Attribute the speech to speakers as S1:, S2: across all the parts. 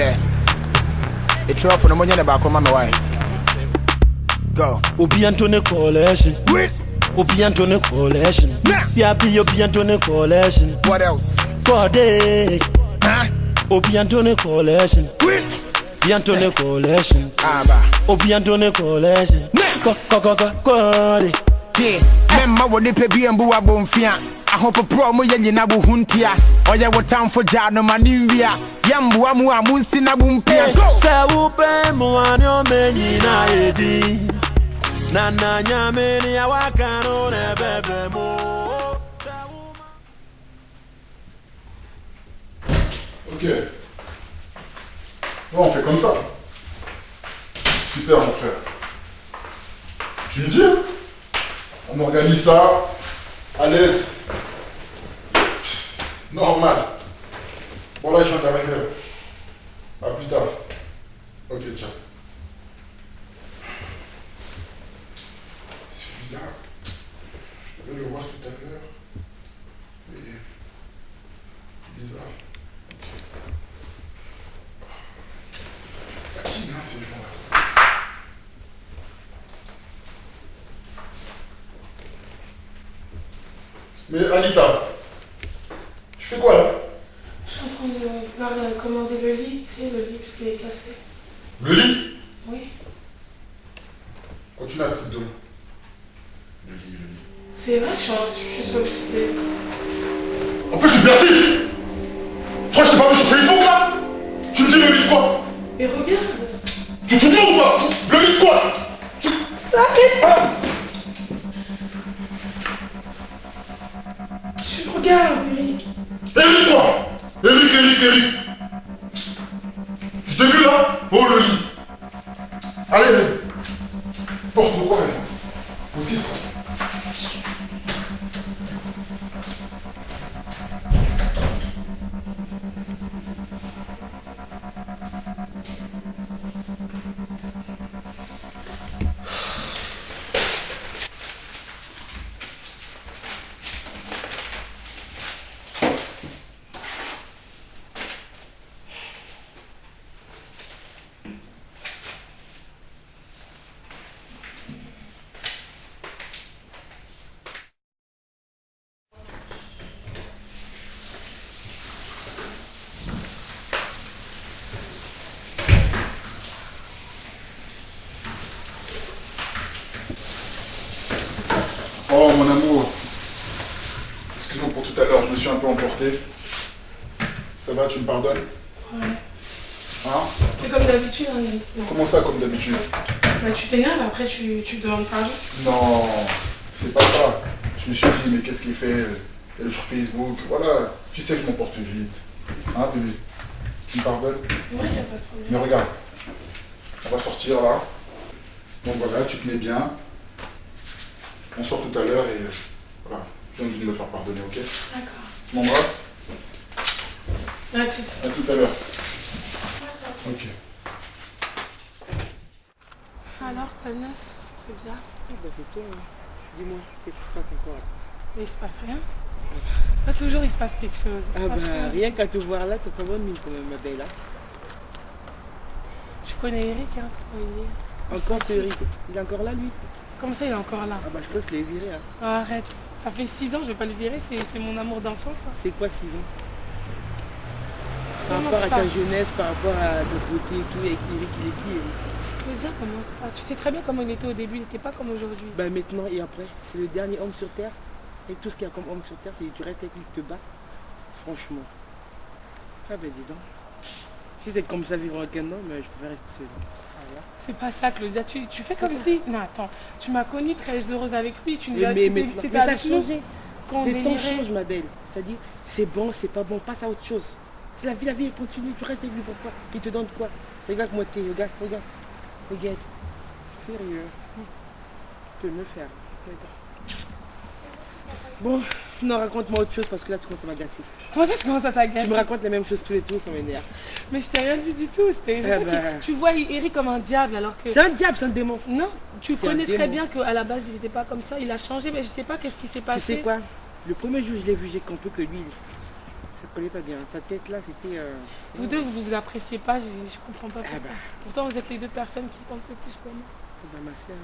S1: Yeah. It's rough for the money about come on my way. Go.
S2: Obi Antone Coalition.
S1: Wait.
S2: Obi Antone Coalition.
S1: Nah.
S2: Obi Antone Coalition.
S1: What else?
S2: Kode.
S1: Huh?
S2: Obi Antone Coalition.
S1: Wait.
S2: Obi Antone Coalition.
S1: Aba.
S2: Obi Antone Coalition. Kode.
S1: Yeah. Memma woni pe bi embu abonfia. Ahopo pro mo yenye na bu huntia. Oye wo time for jano manimvia. Yambu amu amunsi na bumpia. Go.
S2: Se upe mo anyo menyi na edi. Nana nyameni ya wakano ne bebe mo.
S3: Ok. Bon, on fait comme ça. Super, mon frère. Tu me dis, hein? On organise ça à l'aise. Psst, normal. Bon, là, je viens d'arriver. À plus tard. Ok, ciao. Celui-là, je devais le voir tout à l'heure. Mais bizarre. Fatigue, hein, ces gens-là. Mais Anita, tu fais quoi là?
S4: Je suis en train de vouloir commander le lit, tu sais, le lit parce qu'il est cassé.
S3: Le lit?
S4: Oui.
S3: Continue à te foutre de moi. Le lit, le lit.
S4: C'est vrai, je suis sollicitée.
S3: En plus, tu persistes! Je crois que je t'ai pas vu sur Facebook là? Tu me dis le lit de quoi?
S4: Mais regarde!
S3: Tu te demandes ou pas? Le lit de quoi? Ah.
S4: Tu regardes, Eric!
S3: Eric quoi? Eric. Tu t'es vu là? Oh le lit. Allez, porte de quoi? Possible ça. Oh mon amour, excuse-moi pour tout à l'heure, je me suis un peu emporté. Ça va, tu me pardonnes?
S4: Ouais.
S3: Hein?
S4: C'est comme d'habitude, hein, Eric.
S3: Comment ça comme d'habitude?
S4: Bah, tu t'énerves, après tu demandes pardon.
S3: Non, c'est pas ça. Je me suis dit, mais qu'est-ce qu'il fait? Elle est sur Facebook, voilà. Tu sais que je m'emporte vite. Hein bébé? Tu me pardonnes?
S4: Ouais, y a pas de problème.
S3: Mais regarde, on va sortir là. Donc voilà, tu te mets bien. On sort tout à l'heure et voilà, je viens de me faire pardonner, ok?
S4: D'accord.
S3: Tu m'embrasses?
S4: À tout.
S3: À tout à l'heure. Ok.
S4: Alors, t'as le neuf, Claudia?
S5: Bah c'est toi, hein. Dis-moi, qu'est-ce qui se passe encore là?
S4: Mais il se passe rien. Pas toujours il se passe quelque chose.
S5: Ah bah rien qu'à te voir là, t'as pas bonne mine quand même, ma belle là.
S4: Je connais Eric, hein, comment il est.
S5: Encore ce Eric, il est encore là lui?
S4: Comment ça, il est encore là?
S5: Ah bah je crois que je l'ai viré hein.
S4: Oh, arrête, ça fait 6 ans, je vais pas le virer, c'est mon amour d'enfance. Hein.
S5: C'est quoi 6 ans? Par
S4: Commence
S5: rapport à
S4: pas.
S5: ta jeunesse, par rapport à ta beauté et tout, avec Eric, il est qui Eric?
S4: Déjà, commence pas. Tu sais très bien comment il était au début, il n'était pas comme aujourd'hui.
S5: Bah maintenant et après, c'est le dernier homme sur terre. Et tout ce qu'il y a comme homme sur terre, c'est que tu restes avec lui, te bats. Franchement. Ah bah dis donc. Si c'est comme ça vivre avec un homme, je préfère rester seul. Voilà.
S4: C'est pas ça, Claudia. Tu fais comme si. Non, attends. Tu m'as connue très heureuse avec lui. Tu nous as
S5: Mais
S4: t'étais
S5: ça a
S4: avec nous
S5: changé.
S4: quand on
S5: Les temps
S4: délirait.
S5: changent, ma belle. C'est-à-dire, c'est bon, c'est pas bon, passe à autre chose. C'est la vie elle continue. Tu restes avec lui pourquoi? Il te donne quoi? Regarde-moi, regarde. Sérieux. Tu peux me faire. Regarde. Bon, sinon raconte-moi autre chose parce que là tu commences à m'agacer.
S4: Comment ça, je commence à t'agacer?
S5: Tu me racontes la même chose tous les tours, ça m'énerve.
S4: Mais je t'ai rien dit du tout. C'était
S5: Eh ben.
S4: tu vois Eric comme un diable alors que.
S5: C'est un diable, c'est un démon.
S4: Non, tu
S5: C'est un
S4: connais très
S5: démon.
S4: bien qu'à la base il n'était pas comme ça. Il a changé, mais je sais pas qu'est-ce qui s'est
S5: Tu
S4: passé.
S5: sais quoi? Le premier jour où je l'ai vu, j'ai compris que lui, collait pas bien. Sa tête là, c'était.
S4: Vous deux, vous vous appréciez pas, je comprends pas
S5: Ah
S4: pourquoi.
S5: bah.
S4: Pourtant, vous êtes les deux personnes qui comptent le plus pour moi.
S5: Bah, ma soeur,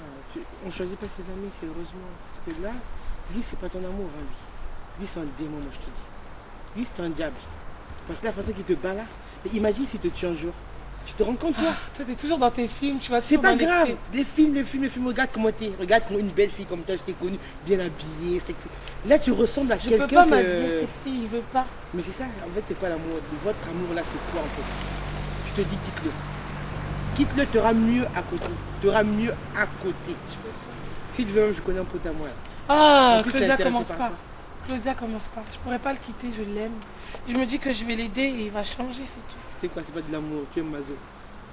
S5: on choisit pas ses amis, c'est heureusement. Parce que là, lui, c'est pas ton amour, hein, lui. Lui, c'est un démon, moi, je te dis. Lui, c'est un diable. Parce que la façon qu'il te bat là, mais imagine s'il te tue un jour. Tu te rends compte, toi?
S4: Toi, t'es toujours dans tes films, tu vas
S5: C'est
S4: toujours
S5: pas
S4: dans
S5: grave.
S4: l'excès.
S5: Des films, regarde comment t'es. Regarde comment une belle fille comme toi, je t'ai connue, bien habillée, sexy. Là, tu ressembles à
S4: Je
S5: quelqu'un
S4: peux pas
S5: que...
S4: m'habiller sexy, il veut pas.
S5: Mais c'est ça, en fait, c'est quoi l'amour? Votre amour là, c'est quoi en fait? Je te dis, quitte-le. Quitte-le, t'auras mieux à côté. T'auras mieux à côté. Si tu veux même, je connais un pote à moi là.
S4: Ah,
S5: En plus, t'es
S4: Claudia
S5: intéressé
S4: commence
S5: par
S4: pas.
S5: ça.
S4: Claudia commence pas. Je pourrais pas le quitter, je l'aime. Je me dis que je vais l'aider et il va changer, c'est tout.
S5: C'est quoi? C'est pas de l'amour, tu aimes Mazo.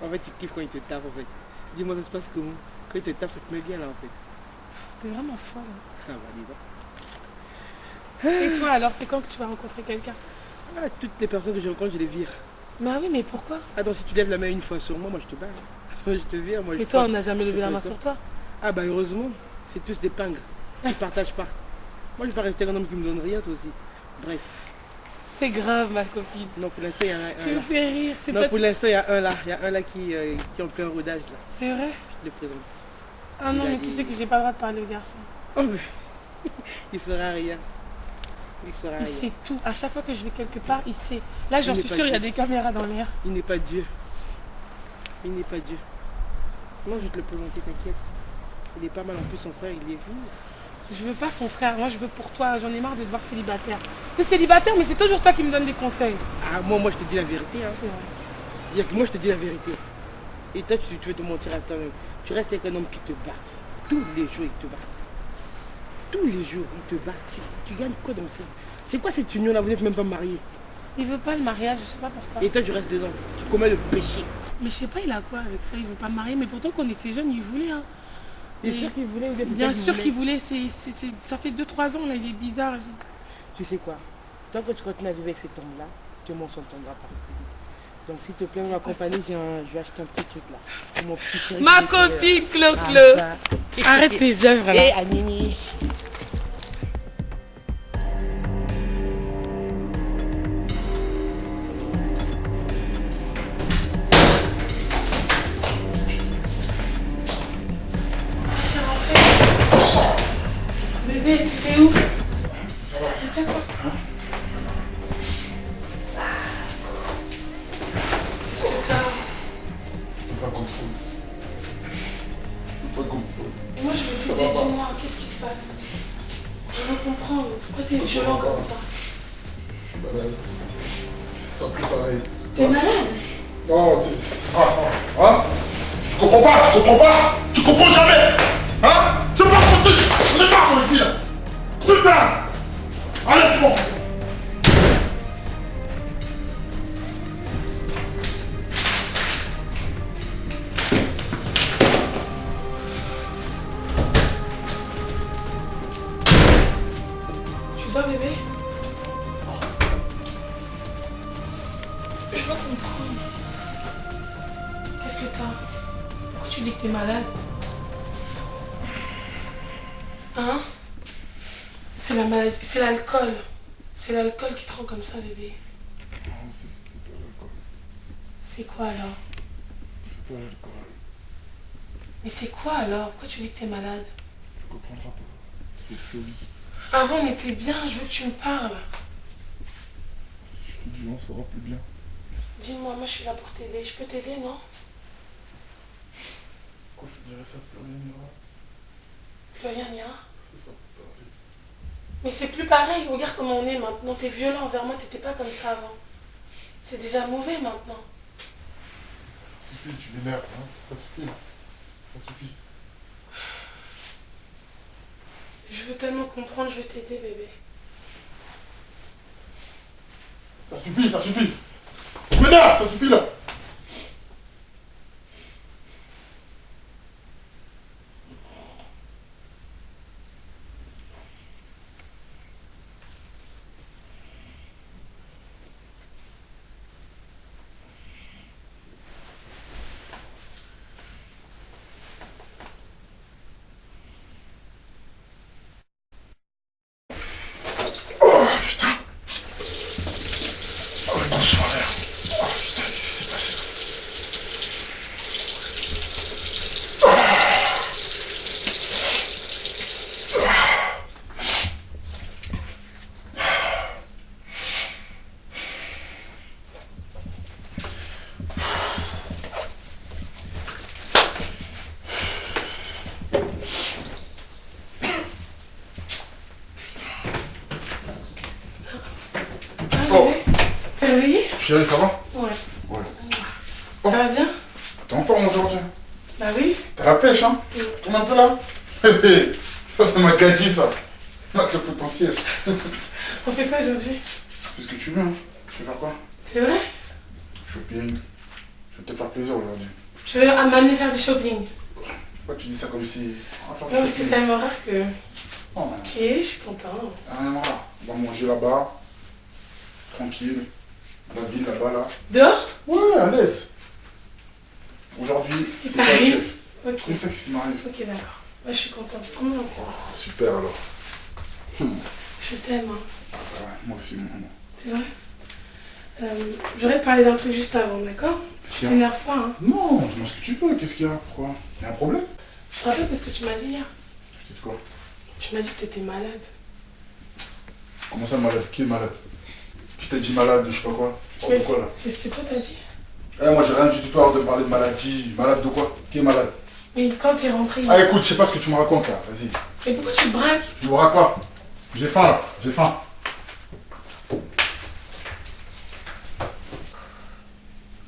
S5: En fait, tu kiffes quand il te tape en fait. Dis-moi, ça se passe comment? Quand il te tape, ça te met bien là en fait.
S4: T'es vraiment folle. Hein.
S5: Ah bah, dis donc.
S4: Et toi alors, c'est quand que tu vas rencontrer quelqu'un?
S5: Ah, toutes les personnes que je rencontre, je les vire.
S4: Bah oui, mais pourquoi?
S5: Attends, si tu lèves la main une fois sur moi, moi je te bats. Hein. Je te vire, moi je
S4: Et toi,
S5: frappe.
S4: on n'a jamais levé la main
S5: toi.
S4: sur toi.
S5: Ah bah heureusement, c'est tous des pingres. Ils partagent pas. Moi je vais pas rester un homme qui me donne rien, toi aussi. Bref.
S4: C'est grave, ma copine.
S5: Non, pour l'instant, il y en a
S4: Tu
S5: un
S4: me
S5: là.
S4: fais rire. C'est
S5: Non,
S4: toi
S5: pour
S4: qui-
S5: l'instant, il y a un là. Il y a un là qui est en plein rodage là.
S4: C'est vrai?
S5: Je te le présente.
S4: Ah non,
S5: Il a
S4: mais tu
S5: dit-
S4: sais que j'ai pas le droit de parler aux garçons.
S5: Oh mais... il saura rien. Il saura
S4: Il
S5: rien.
S4: sait tout. À chaque fois que je vais quelque part, il sait. Là, j'en
S5: Il n'est
S4: suis
S5: pas
S4: sûre, il y a
S5: Dieu.
S4: des caméras dans l'air.
S5: Il n'est pas Dieu. Il n'est pas Dieu. Non, je vais te le présenter, t'inquiète. Il est pas mal en plus, son frère, il est...
S4: Je veux pas son frère, moi je veux pour toi. J'en ai marre de te voir célibataire. T'es célibataire, mais c'est toujours toi qui me donne des conseils.
S5: Ah, moi je te dis la vérité. Hein.
S4: C'est vrai.
S5: Il y a que moi je te dis la vérité. Et toi tu veux te mentir à toi-même. Tu restes avec un homme qui te bat. Tous les jours il te bat. Tous les jours il te bat. Tu gagnes quoi dans ça? C'est quoi cette union là? Vous n'êtes même pas mariés.
S4: Il veut pas le mariage, je sais pas pourquoi.
S5: Et toi tu restes dedans. Tu commets le péché.
S4: Mais je sais pas, il a quoi avec ça? Il veut pas me marier, mais pourtant quand on était jeunes, il voulait. Hein.
S5: T'es
S4: Et-
S5: sûr qu'il voulait ou
S4: Bien sûr qu'il voulait, ça fait 2-3 ans, là, il est bizarre.
S5: Tu sais quoi? Tant que tu continues à vivre avec cet homme là, tout le monde s'entendra pas. Donc s'il te plaît, m'accompagner, je vais acheter un petit truc là. Pour mon petit chéri
S4: Ma
S5: qui est
S4: copine,
S5: Ah,
S4: Clo-Clo.
S5: ça.
S4: Arrête tes œuvres
S5: Et
S4: là.
S5: Anini.
S4: Bébé, tu fais où? C'est toi. Qu'est-ce que t'as?
S3: Pas contrôle. Pas contrôle.
S4: Moi je veux t'aider, dis-moi, qu'est-ce qui se passe? Je veux comprendre, pourquoi t'es violent comme ça?
S3: Je suis malade. C'est un peu pareil.
S4: T'es malade?
S3: Non, t'es... Hein? Tu comprends pas? Tu comprends pas? Tu comprends jamais? Hein? C'est pas possible! On est pas ici là! Putain! Allez, c'est bon!
S4: Tu vas bébé? Je veux comprendre. Qu'est-ce que t'as? Pourquoi tu dis que t'es malade? Hein? C'est la maladie, c'est l'alcool. C'est l'alcool qui te rend comme ça bébé.
S3: Non, c'est pas l'alcool.
S4: C'est quoi alors?
S3: C'est pas l'alcool.
S4: Mais c'est quoi alors? Pourquoi tu dis que t'es malade?
S3: Tu comprendras pas. C'est folie.
S4: Avant on était bien, je veux que tu me parles.
S3: Si je te dis, on sera plus bien.
S4: Dis-moi, moi je suis là pour t'aider. Je peux t'aider, non?
S3: Pourquoi je te dirais ça? Plus rien n'ira.
S4: Plus rien n'ira.
S3: C'est ça, pareil.
S4: Mais c'est plus pareil, regarde comment on est maintenant. T'es violent envers moi, t'étais pas comme ça avant. C'est déjà mauvais maintenant.
S3: Ça suffit, tu m'énerves, hein? Ça suffit. Ça suffit.
S4: Je veux tellement comprendre, je veux t'aider bébé.
S3: Ça suffit, ça suffit! Tu m'énerves, ça suffit là!
S4: T'es réveillé?
S3: Chérie, ça va?
S4: Ouais.
S3: Ouais.
S4: Ça va bien?
S3: T'es en forme aujourd'hui?
S4: Bah oui.
S3: T'as la pêche, hein?
S4: Oui.
S3: Tourne un peu là. Ça, c'est ma caddie, ça. Avec le potentiel.
S4: On fait quoi aujourd'hui?
S3: Fais ce que tu veux, hein. Tu veux faire quoi?
S4: C'est vrai?
S3: Shopping. Je vais te faire plaisir aujourd'hui.
S4: Tu veux m'amener faire du shopping?
S3: Pourquoi tu dis ça comme si... On va faire du
S4: Non, mais c'est
S3: shopping.
S4: tellement rare que...
S3: Non,
S4: Ok, je suis contente.
S3: rien à voir. On va manger là-bas. Tranquille. La ville là-bas, là.
S4: Dehors?
S3: Ouais, à l'aise. Aujourd'hui,
S4: Qu'est-ce qui
S3: c'est pas
S4: t'arrive?
S3: chef.
S4: Ok.
S3: Comme ça, qu'est-ce qui m'arrive?
S4: Ok, d'accord. Moi, je suis contente. Comment on
S3: Oh, super alors.
S4: Je t'aime, hein.
S3: Ouais, moi aussi, mon maman.
S4: C'est vrai? J'aurais parlé d'un truc juste avant, d'accord?
S3: Qu'est-ce
S4: Tu
S3: qu'il y a?
S4: t'énerves pas, hein?
S3: Non, dis-moi ce que tu veux. Qu'est-ce qu'il y a? Pourquoi? Il y a un problème?
S4: Je te rappelle de ce que tu m'as dit hier.
S3: Je t'ai dit quoi?
S4: Tu m'as dit que t'étais malade.
S3: Comment ça, malade? Qui est malade? Qui t'a dit malade? Je sais pas quoi. Tu parles de quoi là?
S4: C'est ce que toi t'as dit.
S3: Eh, moi j'ai rien du tout à l'heure de parler de maladie. Malade de quoi? Qui est malade?
S4: Mais quand t'es rentré...
S3: Ah écoute, je sais pas ce que tu me racontes là. Vas-y.
S4: Mais pourquoi tu braques?
S3: Je me raconte pas. J'ai faim là. J'ai faim.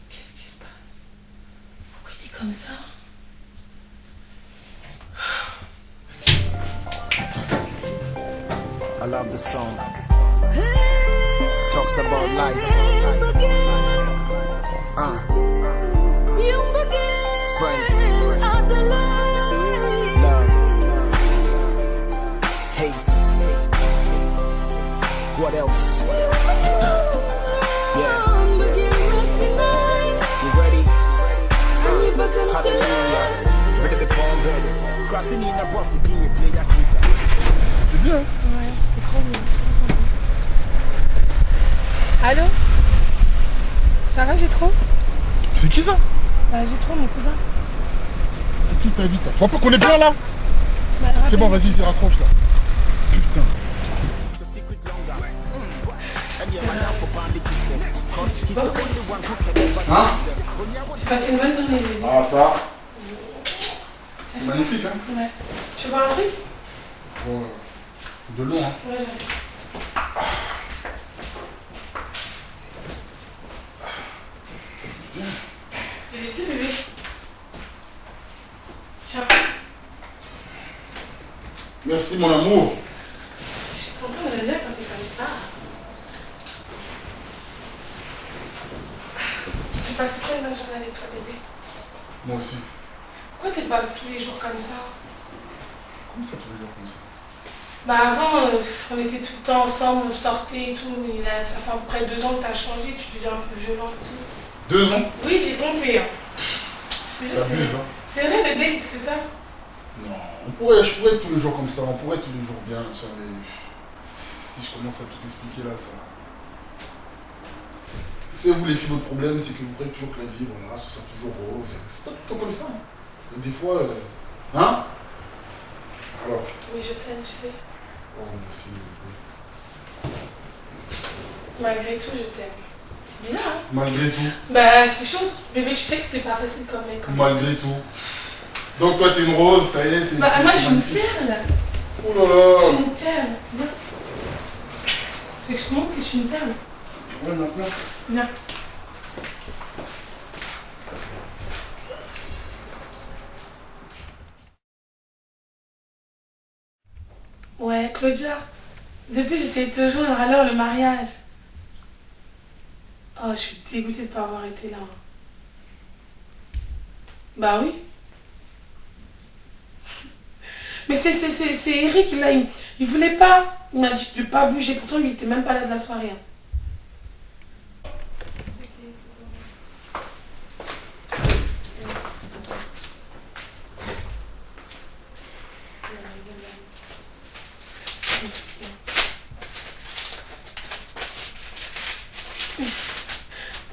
S4: Qu'est-ce qui se passe? Pourquoi il est comme ça?
S1: I love the song. Talks about life. Friends. Love. Hate. What else? Yeah. You ready? Hallelujah. Ready to bomb ready. Crossing in a rough again, play that guitar.
S3: C'est bien.
S4: Ouais, c'est trop bien. Allô? Ça va, j'ai trop?
S3: C'est qui ça?
S4: Bah, j'ai trop, mon cousin.
S3: Toute ta vie, toi. Tu vois pas qu'on est bien là?
S4: Bah,
S3: C'est bon, vas-y, raccroche là. Putain. Hein?
S4: J'ai passé une bonne journée, bébé.
S3: Ah ça. C'est magnifique, hein?
S4: Ouais. Tu veux boire un truc?
S3: Ouais. De l'eau, hein?
S4: Ouais, j'arrive. C'est l'été, bébé. Tiens,
S3: Merci mon amour.
S4: je suis contente, j'aime bien quand t'es comme ça. J'ai passé trop une bonne journée avec toi, bébé.
S3: Moi aussi.
S4: Pourquoi t'es pas tous les jours comme ça?
S3: Comment ça tous les jours comme ça?
S4: Bah avant, on était tout le temps ensemble, on sortait et tout. Mais là, ça fait à peu près 2 ans que t'as changé, tu deviens un peu violent et tout.
S3: 2 ans?
S4: Oui, j'ai compris. Hein. Je te jure,
S3: T'abuses, hein?
S4: c'est vrai, bébé, qu'est-ce que t'as?
S3: Non, je pourrais être tous les jours comme ça, on pourrait être tous les jours bien sur les... Si je commence à tout expliquer là, ça... C'est vous les filles, votre problème, c'est que vous croyez toujours que la vie, voilà, ce sera toujours rose. C'est pas tout le temps comme ça. Hein. Et des fois... Hein? Alors...
S4: Oui, je t'aime, tu sais.
S3: Oh, moi aussi, oui.
S4: Malgré tout, je t'aime. C'est bizarre, hein?
S3: Malgré tout.
S4: Bah, c'est chaud. Bébé, tu sais que t'es pas facile comme mec. Comme
S3: Malgré tout. Donc toi, t'es une rose, ça y est, c'est...
S4: Bah, moi, je suis une
S3: magnifique.
S4: perle.
S3: Oh là là.
S4: Je suis une perle. Viens. Tu veux que je te montre que je suis une perle?
S3: Ouais, maintenant.
S4: Viens. Ouais, Claudia. Depuis, j'essaie de te joindre à l'heure le mariage. Oh, je suis dégoûtée de ne pas avoir été là. Bah oui. Mais c'est Eric, là, il voulait pas. Il m'a dit de ne pas bouger. Pourtant, il était même pas là de la soirée. Hein.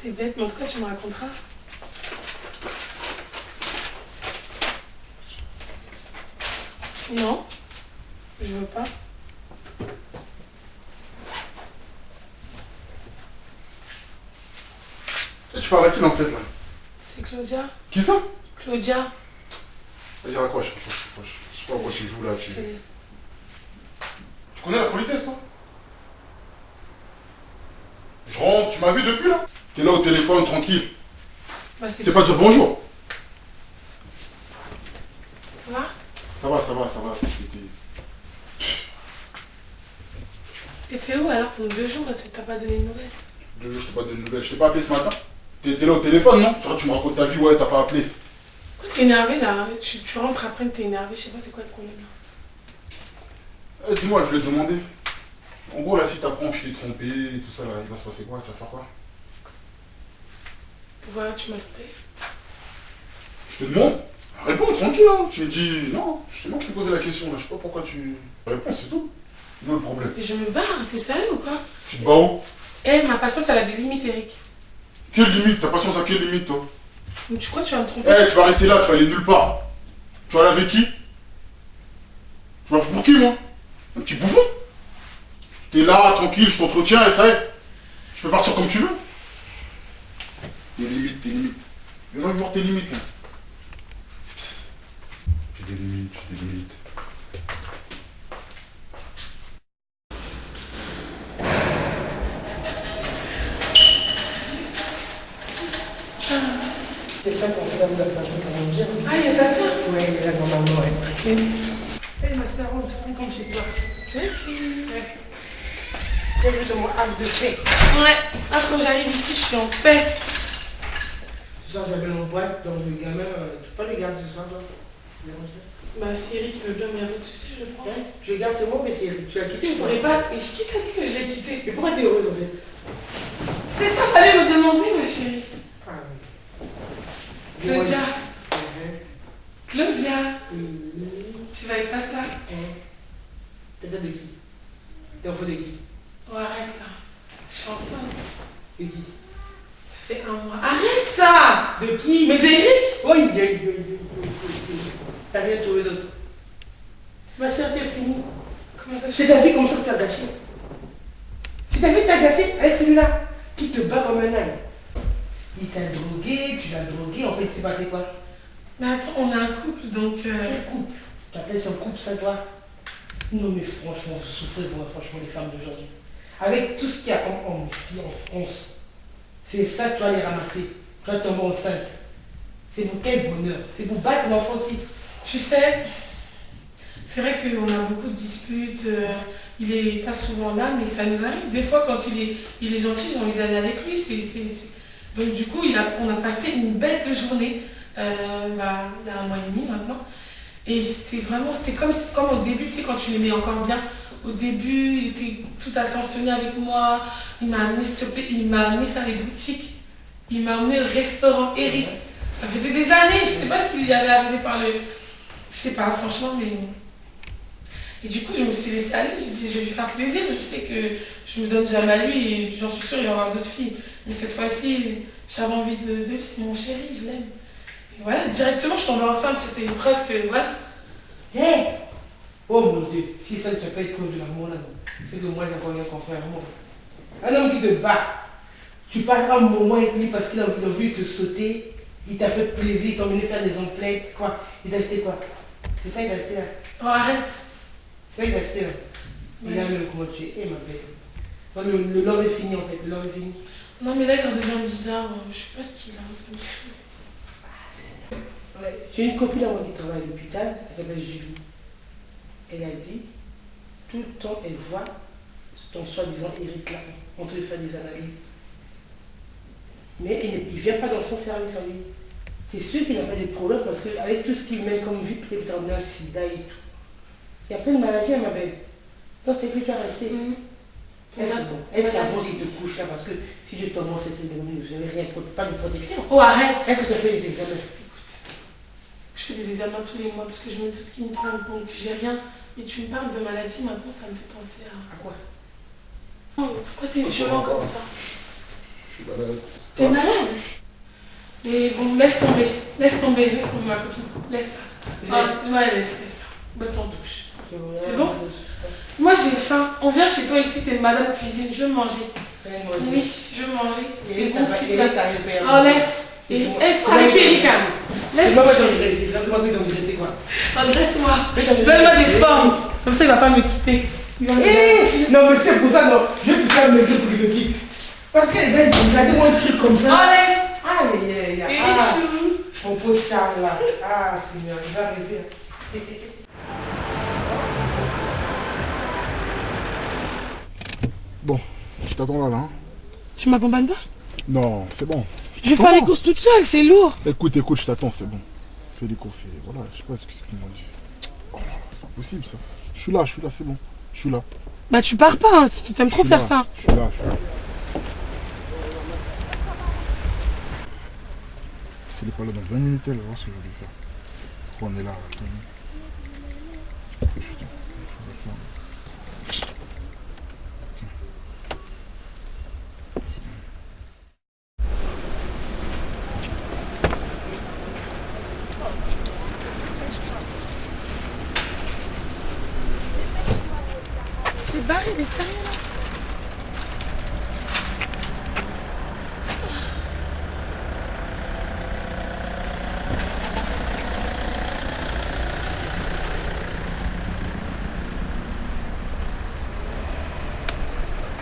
S4: T'es bête, mais en tout cas, tu me raconteras. Non, je veux pas.
S3: Et tu parles à qui en fait là?
S4: C'est Claudia.
S3: Qui ça?
S4: Claudia,
S3: Vas-y, raccroche. Je sais pas pourquoi tu joues là.
S4: je te laisse.
S3: Tu connais la politesse, toi? Je rentre, tu m'as vu depuis là? T'es là au téléphone, tranquille.
S4: Bah, c'est
S3: C'est pas dire bonjour.
S4: Ça va?
S3: Ça va.
S4: T'étais où alors? Pendant 2 jours, tu t'as pas donné de nouvelles.
S3: 2 jours, je t'ai pas donné de nouvelles. Je t'ai pas appelé ce matin. T'es là au téléphone, non? Tu me racontes ta vie, ouais, t'as pas appelé.
S4: Pourquoi t'es énervé là? Tu rentres après, t'es énervé, je sais pas c'est quoi le problème là.
S3: Dis-moi, je voulais te demander. En gros, là, si t'apprends que je t'ai trompé, tout ça, là, il va se passer quoi? Tu vas faire quoi?
S4: Voilà, tu m'as trompé.
S3: Je te demande. Réponds, tranquille, hein. Tu me dis, non, c'est moi qui t'ai posé la question, là. Je sais pas pourquoi tu réponds, c'est tout. Non, le problème.
S4: Et je me barre, t'es sérieux ou quoi?
S3: Tu te bats où?
S4: Eh, ma patience, elle a des limites, Eric.
S3: Quelle limite? Ta patience à quelle limite, toi?
S4: Donc tu crois que tu vas me tromper?
S3: Eh, tu vas rester là, tu vas aller nulle part. Tu vas aller avec qui? Tu vas pour qui, moi? Un petit bouffon? T'es là, tranquille, je t'entretiens et ça y est. Tu peux partir comme tu veux. Tes limites. Il y en a voir tes limites, moi. Psst. J'ai des limites.
S5: Les femmes, on sait vous avez pas de trucs à manger.
S4: Ah, il y a ta soeur?
S5: Ouais, elle est là normalement, ouais.
S4: Ok.
S5: Eh, ma soeur, rentre, fais comme chez toi.
S4: Merci.
S5: Ouais. J'ai vu sur mon acte de paix.
S4: Ouais, parce que quand j'arrive ici, je suis en paix.
S5: Ce soir, j'avais une boîte, donc le gamin, tu peux pas le garder ce soir, toi?
S4: Bah, si Eric veut bien, mais il y a pas de soucis, je le prends.
S5: Ouais, je le garde, c'est bon, mais tu l'as quitté
S4: Je
S5: ou
S4: pourrais pas. Mais qui t'a dit que je l'ai quitté?
S5: Mais pourquoi t'es heureuse en fait?
S4: C'est ça, fallait me demander, ma chérie.
S5: Ah oui.
S4: Claudia.
S5: Mhm.
S4: Claudia,
S5: Mhm.
S4: tu vas avec Tata?
S5: Tata de qui? T'es enfant de qui?
S4: Oh, arrête là. Je suis enceinte.
S5: De qui?
S4: Ça fait 1 mois. Arrête ça!
S5: De qui?
S4: Mais d'Eric?
S5: Oui. T'as rien trouvé d'autre. Ma soeur, t'es fini.
S4: Comment ça, je
S5: C'est ta vie comme ça que tu as gâché. C'est ta vie que tu as gâché avec celui-là qui te bat comme un âne. Il t'a drogué, tu l'as drogué, en fait, c'est passé quoi?
S4: Mais attends, on a un couple donc.
S5: Quel couple? Tu appelles ça un couple, ça toi? Non, mais franchement, vous souffrez, vous, franchement, les femmes d'aujourd'hui. Avec tout ce qu'il y a comme homme ici en France, c'est ça que tu vas les ramasser. Tu vas tomber enceinte. C'est pour quel bonheur? C'est pour battre l'enfant aussi.
S4: Tu sais, c'est vrai qu'on a beaucoup de disputes. Il est pas souvent là, mais ça nous arrive. Des fois, quand il est gentil, j'ai envie d'aller avec lui. Donc du coup, on a passé une bête de journée, il y a 1 mois et demi maintenant. Et c'était comme au début, tu sais, quand tu l'aimais encore bien. Au début, il était tout attentionné avec moi. Il m'a amené faire les boutiques. Il m'a amené au restaurant Eric. Ça faisait des années, je sais pas ce qui lui avait arrivé par le... Je sais pas, franchement, mais... Et du coup, je me suis laissée aller, j'ai dit, je vais lui faire plaisir. Je sais que je me donne jamais à lui et j'en suis sûre, il y aura d'autres filles. Mais cette fois-ci, j'avais envie de lui, c'est mon chéri, je l'aime. Et voilà, directement, je suis tombée enceinte, c'est une preuve que, voilà.
S5: Hé! Oh mon Dieu, si ça ne peut pas être preuve de l'amour là, c'est que moi j'ai encore rien compris à l'amour. Un homme qui te bat, tu passes un moment avec lui parce qu'il a envie de te sauter, il t'a fait plaisir, il t'a emmené faire des emplettes, quoi. Il t'a acheté quoi? C'est ça qu'il t'a acheté là?
S4: Oh, arrête.
S5: C'est ça qu'il t'a acheté là? Il a même comment tu es, ma belle. Non, le love est fini en fait, le love est fini.
S4: Non, mais là, il en devient bizarre, je sais pas ce qu'il a, ça me saoule.
S5: Ouais. J'ai une copine à moi qui travaille à l'hôpital, elle s'appelle Julie. Elle a dit, tout le temps elle voit ton soi-disant Eric là, on te fait des analyses. Mais il ne vient pas dans son service à lui. C'est sûr qu'il n'a pas de problème parce qu'avec tout ce qu'il met comme vie, peut-être dans le sida et tout. Il y a plein de maladies à ma belle. Donc c'est que tu as resté. Est-ce qu'avant qu'il te couche là, parce que si je tombe enceinte, je n'ai rien, pas de protection.
S4: Oh, arrête.
S5: Est-ce que tu as fait des examens?
S4: Je fais des examens tous les mois parce que je me doute qu'il me trompe, donc j'ai rien. Et tu me parles de maladie, maintenant ça me fait penser à...
S5: À quoi?
S4: Oh, pourquoi t'es violent comme ça?
S3: Je suis malade.
S4: T'es malade? Mais bon, laisse tomber ma copine. Laisse ça. Ouais, laisse ça. Botte en douche. C'est bon? Moi j'ai faim. On vient chez toi ici, t'es madame cuisine, je veux manger. Oui, je veux manger. Des bons petits plats. Oh, laisse. Et avec Erika. Laisse-moi.
S5: Laisse-moi quoi?
S4: Adresse-moi. Donne-moi des formes. Comme ça, il va pas me quitter.
S5: Non, mais c'est pour ça, non. Je te fais me dire pour qu'il te quitte. Parce que regardez-moi un truc comme ça.
S4: Oh, laisse.
S5: Aïe, aïe, aïe.
S4: Eric
S5: Ah,
S4: Chou.
S5: mon pauvre Charles là. Ah, Seigneur, il va arriver.
S3: Bon, je t'attends là, hein.
S4: Tu m'accompagnes pas?
S3: Non, c'est bon.
S4: Je vais faire les courses toute seule, c'est lourd.
S3: Écoute, je t'attends, c'est bon. Fais les courses et voilà, je sais pas ce qu'ils m'ont dit. Oh là là, c'est pas possible ça. Je suis là, c'est bon. Je suis là.
S4: Bah tu pars pas, hein. Tu t'aimes trop
S3: Je suis
S4: faire
S3: là,
S4: ça.
S3: Je suis là. Si elle est pas là dans 20 minutes, elle va voir ce que je vais faire. Pourquoi on est là, attends. Putain, il y a des choses à faire.
S4: C'est barré, il est sérieux là.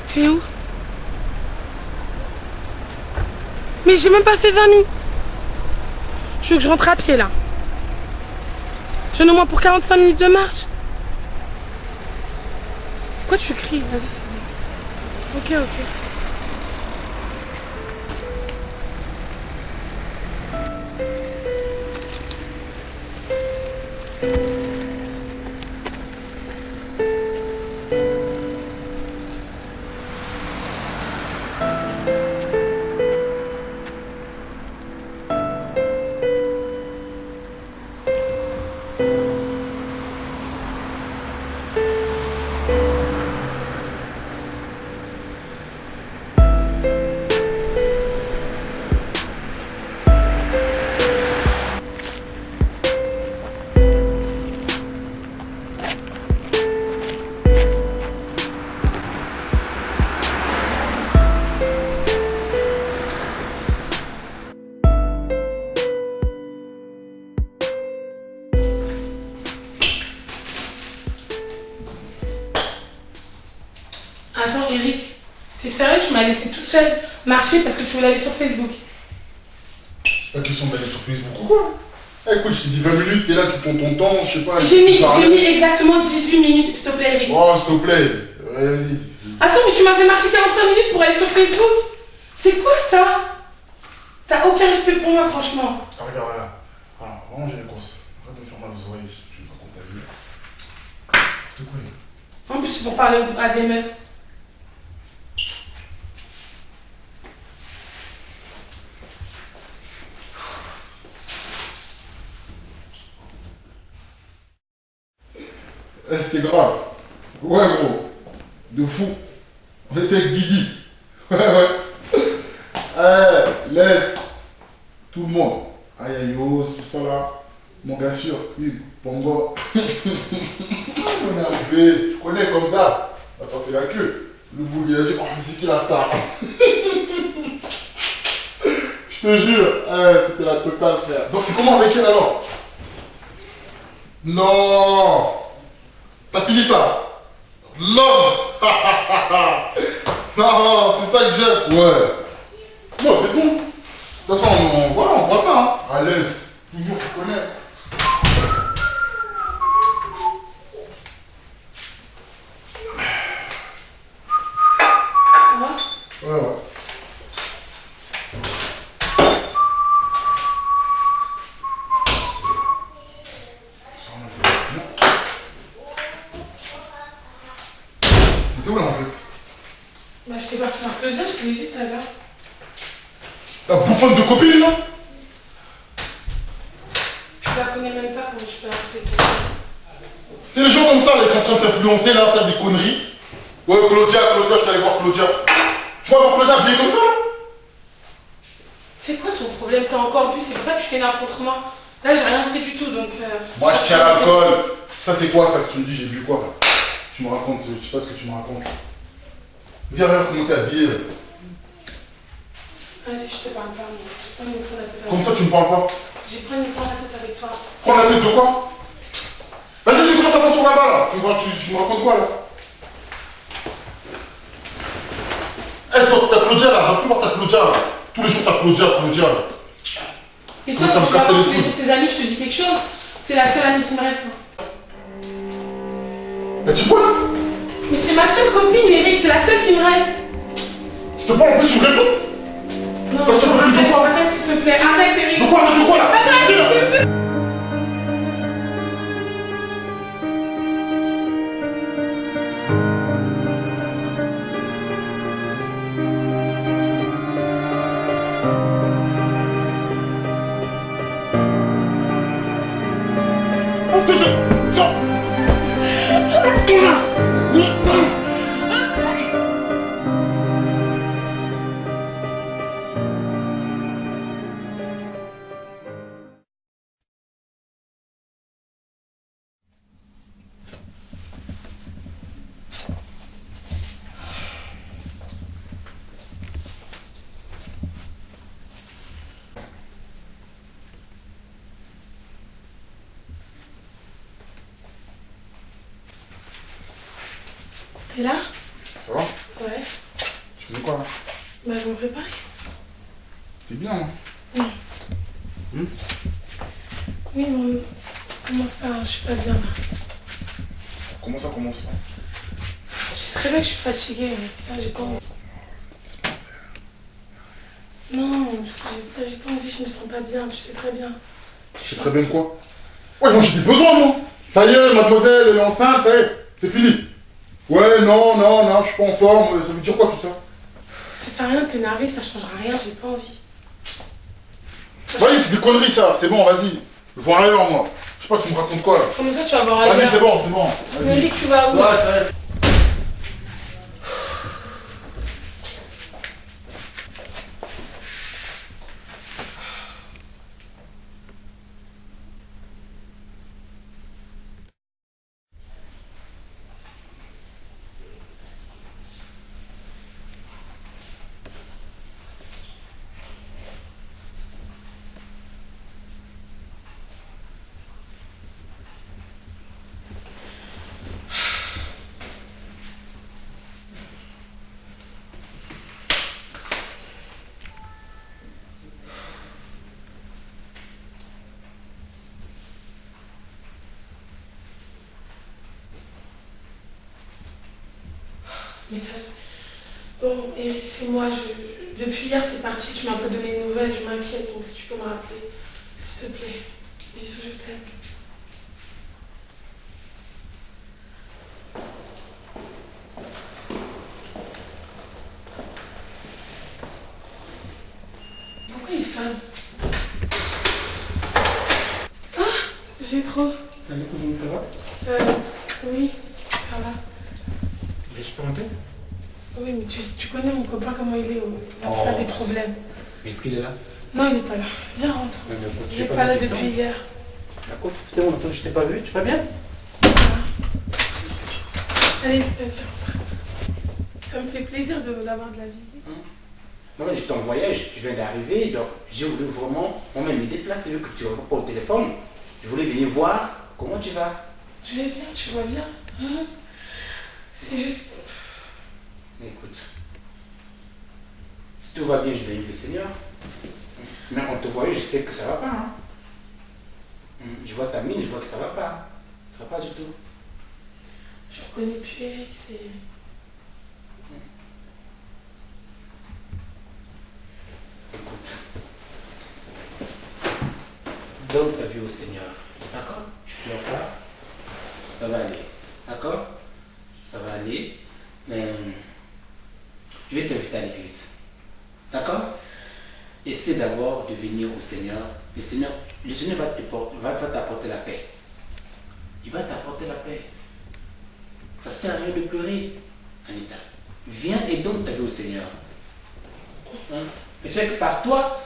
S4: T'es où? Mais j'ai même pas fait 20 minutes. Tu veux que je rentre à pied là? J'en ai au moins pour 45 minutes de marche. Pourquoi tu cries? Vas-y, c'est bon. Ok, ok. Attends, Eric, t'es sérieux? Tu m'as laissé toute seule marcher parce que tu voulais aller sur Facebook.
S3: C'est pas question d'aller sur Facebook ou quoi. Eh, écoute, je t'ai dit 20 minutes, t'es là, tu prends ton temps, je sais pas.
S4: J'ai mis exactement 18 minutes, s'il te plaît, Eric.
S3: Oh, s'il te plaît, vas-y.
S4: Attends, mais tu m'as fait marcher 45 minutes pour aller sur Facebook? C'est quoi ça? T'as aucun respect pour moi, franchement.
S3: Ah, regarde, regarde. Alors, vraiment, j'ai les courses. Arrête de me faire mal aux oreilles, je vais pas compter ta vie. C'est quoi?
S4: En plus, c'est pour parler à des meufs.
S3: Eh, c'était grave. Ouais, gros. De fou. On était avec Guidi. Ouais, ouais. Eh, laisse. Tout le monde. Aïe, aïe, oh, tout ça là. Mon gars sûr. Oui, Pongo. On est arrivé. Je connais comme d'hab. On a pas fait la queue. Le boug, il a dit, oh, mais c'est qui la star? Je te jure. Eh, c'était la totale, frère. Donc, c'est comment avec elle alors? Non. T'as fini ça? L'homme. Non, c'est ça que j'aime. Ouais. Non, c'est bon. De toute façon, voilà, on voit ça. Hein. À l'aise. Toujours, tu connais.
S4: Ça va?
S3: Ouais, ouais. T'es où là en fait?
S4: Bah, je t'ai parti un peu dire, je te l'ai dit tout à l'heure.
S3: La bouffonne de copine là?
S4: Tu la connais même pas, comment tu peux rester.
S3: C'est les gens comme ça, là, ils sont en train de t'influencer là, à faire des conneries. Ouais, Claudia, je suis allé voir Claudia. Tu vas voir Claudia habillée comme ça là?
S4: C'est quoi ton problème? T'as encore bu, c'est pour ça que tu t'énerves contre moi. Là, j'ai rien fait du tout, donc...
S3: Moi, je tiens à l'alcool. Ça, c'est quoi ça que tu me dis? J'ai bu quoi là? Tu me racontes, je sais pas ce que tu me racontes. Regarde comment t'es habillée là.
S4: Vas-y, je te parle pas, moi. J'ai pas envie de prendre la tête avec
S3: Comme
S4: toi.
S3: ça, tu me parles pas.
S4: J'ai pas envie de prendre la tête avec toi.
S3: Prends la tête de quoi? Vas-y, c'est quoi ça va sur là-bas là? Tu me racontes quoi là? Eh, Allez, toi, t'as Claudia là, va plus voir ta Claudia là. Tous les jours t'as Claudia là.
S4: Et toi,
S3: Ça me
S4: quand tu vas
S3: casse
S4: voir
S3: les
S4: tous les
S3: couilles.
S4: jours tes amis, je te dis quelque chose. C'est la seule amie qui me reste. Hein.
S3: T'as dit quoi là?
S4: Mais c'est ma seule copine, Eric, c'est la seule qui me reste.
S3: Je te parle en plus, je réponds.
S4: Non,
S3: T'as seule copine de quoi?
S4: arrête, s'il te plaît. Arrête, Eric.
S3: De quoi là?
S4: Arrête. T'es là?
S3: Ça va?
S4: Ouais.
S3: Tu faisais quoi là?
S4: Bah, je me préparais.
S3: T'es bien là?
S4: Oui, mais commence pas, je suis pas bien là.
S3: Comment ça commence là?
S4: Je sais très bien que je suis fatiguée, mais ça, j'ai pas envie. Non, j'ai pas envie, je me sens pas bien, tu sais très bien.
S3: Tu sais très bien quoi? Ouais, moi j'ai des besoins moi! Ça y est, mademoiselle, elle est enceinte, ça y est, c'est fini! Ouais, non, je suis pas en forme, ça veut dire quoi tout ça?
S4: Ça sert à rien de t'énerver, ça changera rien, j'ai pas envie.
S3: Vas-y, c'est des conneries ça, c'est bon, vas-y. Je vois ailleurs moi. Je sais pas, tu me racontes quoi là?
S4: Comment ça, tu vas voir
S3: Vas-y,
S4: ailleurs?
S3: c'est bon.
S4: Mais
S3: Vas-y.
S4: Eric, tu vas où?
S3: Ouais, ça y est.
S4: Message. Bon, Eric, c'est moi, depuis hier, t'es parti, tu m'as pas donné de nouvelles, je m'inquiète, donc si tu peux me rappeler, s'il te plaît. Bisous, je t'aime. Pourquoi il sonne? Ah, j'ai trop.
S6: Salut cousine, ça va?
S4: Oui, ça va.
S6: Mais je peux rentrer?
S4: Oui, mais tu connais mon copain, comment il est, il a pas des problèmes.
S6: Est-ce qu'il est là?
S4: Non, il n'est pas là. Viens, rentre.
S6: Mais écoute,
S4: Il n'est pas là depuis hier.
S6: D'accord, ça fait tellement longtemps que je t'ai pas vu, tu vas bien?
S4: Allez, vas-y, rentre. Ça me fait plaisir d'avoir de la visite.
S6: Non mais j'étais en voyage, je viens d'arriver, donc j'ai voulu vraiment moi-même me déplacer vu que tu réponds pas au téléphone. Je voulais venir voir comment tu vas.
S4: Je vais bien, tu vois bien. Hein? C'est juste...
S6: Écoute, si tout va bien, je bénis le Seigneur. Mais en te voyant, je sais que ça va pas. Hein? Je vois ta mine, je vois que ça va pas. Ça va pas du tout.
S4: Je reconnais plus Eric, c'est...
S6: Écoute, donne ta vie au Seigneur. D'accord? Tu pleures pas. Ça va aller. D'accord? Ça va aller. Mais je vais t'inviter à l'église. D'accord? Essaie d'abord de venir au Seigneur. Le Seigneur va t'apporter la paix. Il va t'apporter la paix. Ça ne sert à rien de pleurer, Anita. Viens et donne ta vie au Seigneur. Hein? Peut-être que par toi,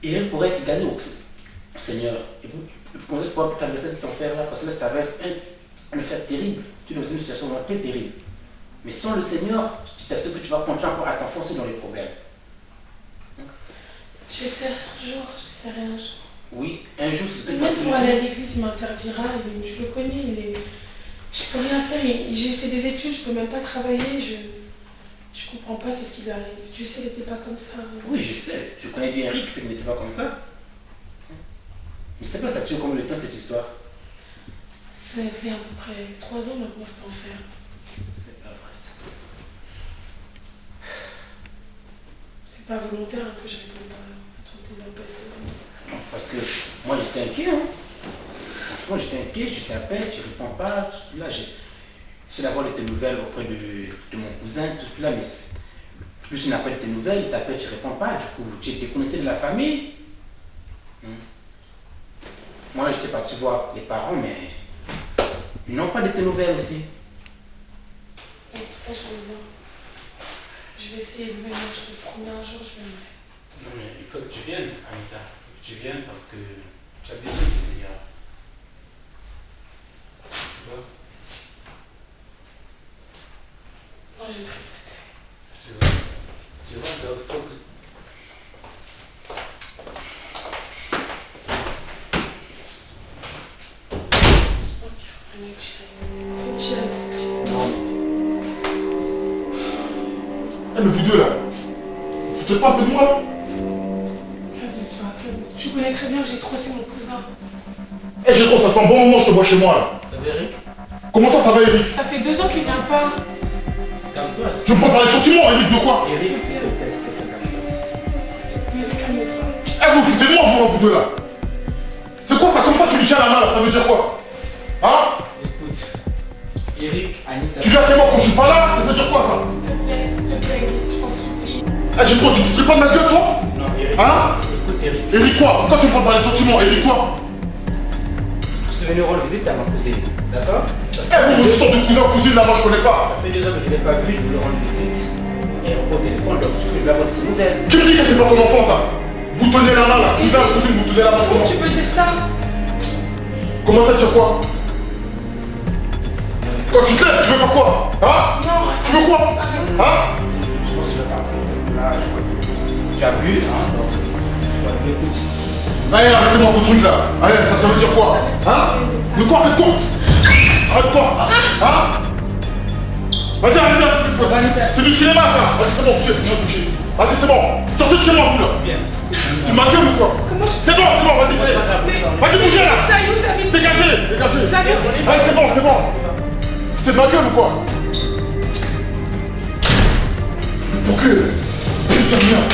S6: il pourrait te gagner au Seigneur. Et puis, comme ça, tu pourras traverser cet enfer-là, parce que là, tu traverses un enfer terrible. Tu es dans une situation vraiment très terrible. Mais sans le Seigneur, tu t'assures que tu vas continuer encore à t'enfoncer dans les problèmes.
S4: J'essaierai un jour.
S6: Oui, un jour, c'est ce que tu vas
S4: Même
S6: te
S4: pour aller à
S6: dire.
S4: l'église, il m'interdira, je le connais, je peux rien faire, j'ai fait des études, je peux même pas travailler, je Je comprends pas qu'est-ce qui lui arrive. Tu sais, il n'était pas comme ça.
S6: Oui, je sais. Je connais bien Eric, c'est qu'il n'était pas comme ça. Mais c'est pas ça tient combien de temps cette histoire?
S4: Ça fait à peu près 3 ans maintenant cet enfer.
S6: C'est pas vrai ça.
S4: C'est pas volontaire que je réponds pas à tes appels, c'est vrai.
S6: Non, parce que moi j'étais inquiet. Hein. Franchement, j'étais inquiet, je t'appelle, tu réponds pas. Là, j'essaie d'avoir de tes nouvelles auprès de mon cousin, tout là, mais plus je n'appelle tes nouvelles, il t'appelle, tu réponds pas. Du coup, tu es déconnecté de la famille. Moi, j'étais parti voir les parents, mais ils n'ont pas de tes nouvelles aussi.
S4: En tout cas, je vais bien. Je vais essayer de venir, je te promets un jour, je viendrai.
S6: Non, mais il faut que tu viennes, Anita. Il faut que tu viennes parce que tu as besoin du Seigneur. Tu vois?
S4: Moi, j'ai cru que c'était.
S6: Tu vois, donc, faut que...
S4: Je pense qu'il faudrait mieux que tu ailles. Faut que tu ailles.
S6: Non.
S3: Eh, mais vous deux là, vous foutez pas un peu de moi là?
S4: Calme-toi, calme-toi. Tu connais très bien, j'ai trossé mon cousin.
S3: Eh, j'ai trop, ça fait un bon moment que je te vois chez moi là.
S6: Ça va, Eric?
S3: Comment ça va Eric?
S4: Ça fait 2 ans qu'il vient pas.
S6: Calme-toi.
S3: Je me prends par les sentiments, Eric, de quoi?
S6: Eric, s'il te plaît, s'il te plaît.
S4: Mais calme-toi.
S3: Eh, vous foutez de moi, vous deux là. C'est quoi ça? Comme ça tu lui tiens la main là, ça veut dire quoi? Hein?
S6: Écoute, Eric, Anita...
S3: Tu viens chez moi quand je suis pas là, ça veut dire quoi ça?
S4: S'il te plaît, je t'en supplie.
S3: Eh, j'ai trop, tu te fais pas de ma gueule toi?
S6: Non, Eric.
S3: Hein?
S6: Écoute, Eric.
S3: Eric quoi? Pourquoi tu me prends par les sentiments? Eric quoi?
S6: Je suis venu rendre visite à ma cousine. D'accord?
S3: Eh, vous sortez de cousin cousine là, moi je connais pas.
S6: Ça fait 2 ans que je ne l'ai pas vu, je voulais rendre visite. Et au téléphone, donc du coup, je vais avoir ses nouvelles.
S3: Tu me dis que c'est pas ton enfant ça? Vous tenez la main là, cousin, cousine, vous tenez la main
S4: Comment
S3: comment?
S4: tu peux dire ça?
S3: Comment ça tire quoi? Quand tu te lèves, tu veux faire quoi? Hein?
S4: Non,
S3: Tu veux quoi? Hein?
S6: Je pense que je vais partir parce que là, je crois que tu as bu, hein, donc écoute.
S3: Allez, arrêtez-moi vos trucs là. Allez, ça veut dire quoi? Hein? De quoi? Arrête quoi? Arrête quoi? Hein? Vas-y, arrêtez un petit peu. C'est du cinéma ça. Vas-y, c'est bon, bougez. Vas-y, c'est bon. Sortez de chez moi, vous là. Tu ma gueule ou quoi? C'est bon, vas-y, vas-y, bougez là.
S4: J'habite où? J'habite.
S3: Dégagez.
S4: J'habite.
S3: Allez, c'est bon. T'es de ma gueule ou quoi? Pour que... Putain de merde.